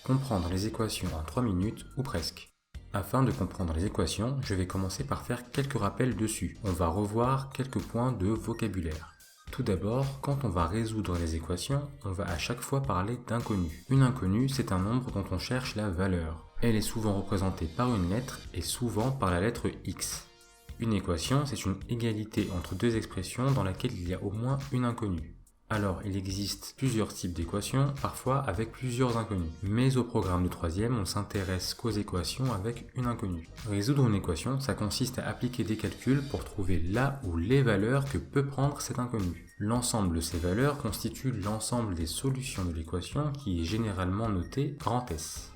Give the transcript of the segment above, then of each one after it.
Comprendre les équations en 3 minutes ou presque. Afin de comprendre les équations, je vais commencer par faire quelques rappels dessus. On va revoir quelques points de vocabulaire. Tout d'abord, quand on va résoudre les équations, on va à chaque fois parler d'inconnu. Une inconnue, c'est un nombre dont on cherche la valeur. Elle est souvent représentée par une lettre et souvent par la lettre x. Une équation, c'est une égalité entre deux expressions dans laquelle il y a au moins une inconnue. Alors, il existe plusieurs types d'équations, parfois avec plusieurs inconnues. Mais au programme de 3e, on s'intéresse qu'aux équations avec une inconnue. Résoudre une équation, ça consiste à appliquer des calculs pour trouver la ou les valeurs que peut prendre cette inconnue. L'ensemble de ces valeurs constitue l'ensemble des solutions de l'équation qui est généralement noté grand S.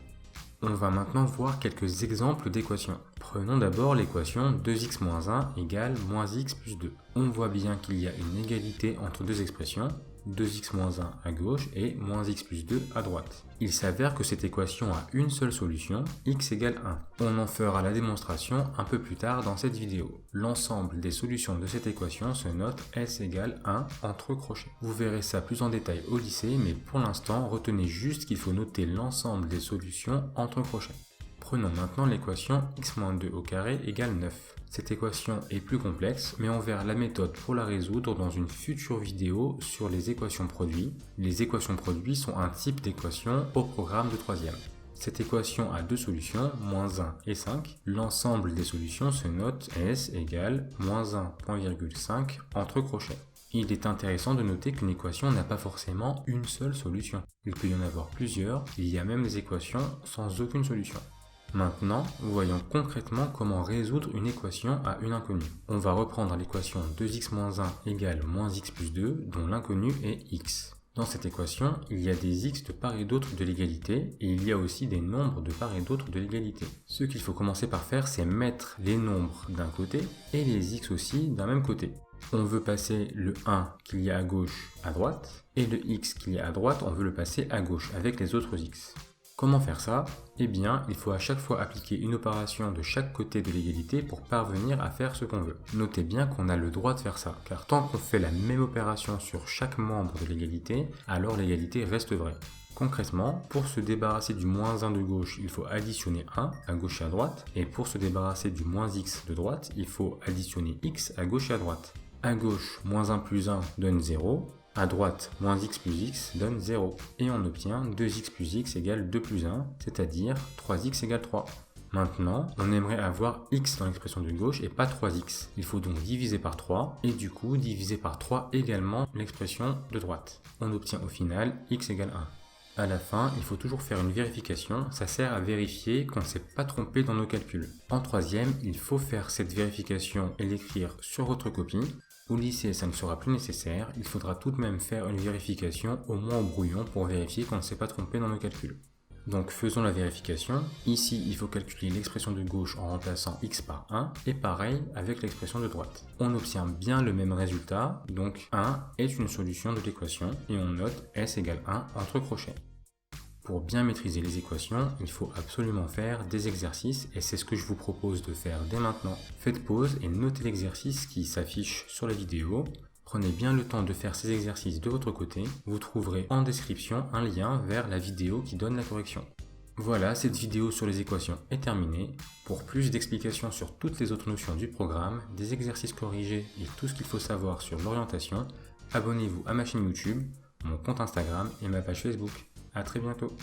On va maintenant voir quelques exemples d'équations. Prenons d'abord l'équation 2x-1 égale -x plus 2. On voit bien qu'il y a une égalité entre deux expressions, 2x-1 à gauche et -x plus 2 à droite. Il s'avère que cette équation a une seule solution, x égale 1. On en fera la démonstration un peu plus tard dans cette vidéo. L'ensemble des solutions de cette équation se note s égale 1 entre crochets. Vous verrez ça plus en détail au lycée, mais pour l'instant, retenez juste qu'il faut noter l'ensemble des solutions entre crochets. Prenons maintenant l'équation x-2 au carré égale 9. Cette équation est plus complexe, mais on verra la méthode pour la résoudre dans une future vidéo sur les équations produits. Les équations produits sont un type d'équation au programme de 3e. Cette équation a deux solutions, -1 et 5. L'ensemble des solutions se note s égale -1,5 entre crochets. Il est intéressant de noter qu'une équation n'a pas forcément une seule solution. Il peut y en avoir plusieurs, il y a même des équations sans aucune solution. Maintenant, voyons concrètement comment résoudre une équation à une inconnue. On va reprendre l'équation 2x-1 égale -x plus 2, dont l'inconnu est x. Dans cette équation, il y a des x de part et d'autre de l'égalité, et il y a aussi des nombres de part et d'autre de l'égalité. Ce qu'il faut commencer par faire, c'est mettre les nombres d'un côté, et les x aussi d'un même côté. On veut passer le 1 qu'il y a à gauche à droite, et le x qu'il y a à droite, on veut le passer à gauche avec les autres x. Comment faire ça? Eh bien, il faut à chaque fois appliquer une opération de chaque côté de l'égalité pour parvenir à faire ce qu'on veut. Notez bien qu'on a le droit de faire ça, car tant qu'on fait la même opération sur chaque membre de l'égalité, alors l'égalité reste vraie. Concrètement, pour se débarrasser du -1 de gauche, il faut additionner 1 à gauche et à droite, et pour se débarrasser du -x de droite, il faut additionner x à gauche et à droite. À gauche, -1 plus 1 donne 0. À droite, -x plus x donne 0. Et on obtient 2x plus x égale 2 plus 1, c'est-à-dire 3x égale 3. Maintenant, on aimerait avoir x dans l'expression de gauche et pas 3x. Il faut donc diviser par 3, et du coup diviser par 3 également l'expression de droite. On obtient au final x égale 1. À la fin, il faut toujours faire une vérification, ça sert à vérifier qu'on ne s'est pas trompé dans nos calculs. En 3e, il faut faire cette vérification et l'écrire sur votre copie. Au lycée, ça ne sera plus nécessaire, il faudra tout de même faire une vérification, au moins au brouillon, pour vérifier qu'on ne s'est pas trompé dans nos calculs. Donc faisons la vérification. Ici, il faut calculer l'expression de gauche en remplaçant x par 1, et pareil avec l'expression de droite. On obtient bien le même résultat, donc 1 est une solution de l'équation, et on note s égale 1 entre crochets. Pour bien maîtriser les équations, il faut absolument faire des exercices et c'est ce que je vous propose de faire dès maintenant. Faites pause et notez l'exercice qui s'affiche sur la vidéo. Prenez bien le temps de faire ces exercices de votre côté. Vous trouverez en description un lien vers la vidéo qui donne la correction. Voilà, cette vidéo sur les équations est terminée. Pour plus d'explications sur toutes les autres notions du programme, des exercices corrigés et tout ce qu'il faut savoir sur l'orientation, abonnez-vous à ma chaîne YouTube, mon compte Instagram et ma page Facebook. À très bientôt.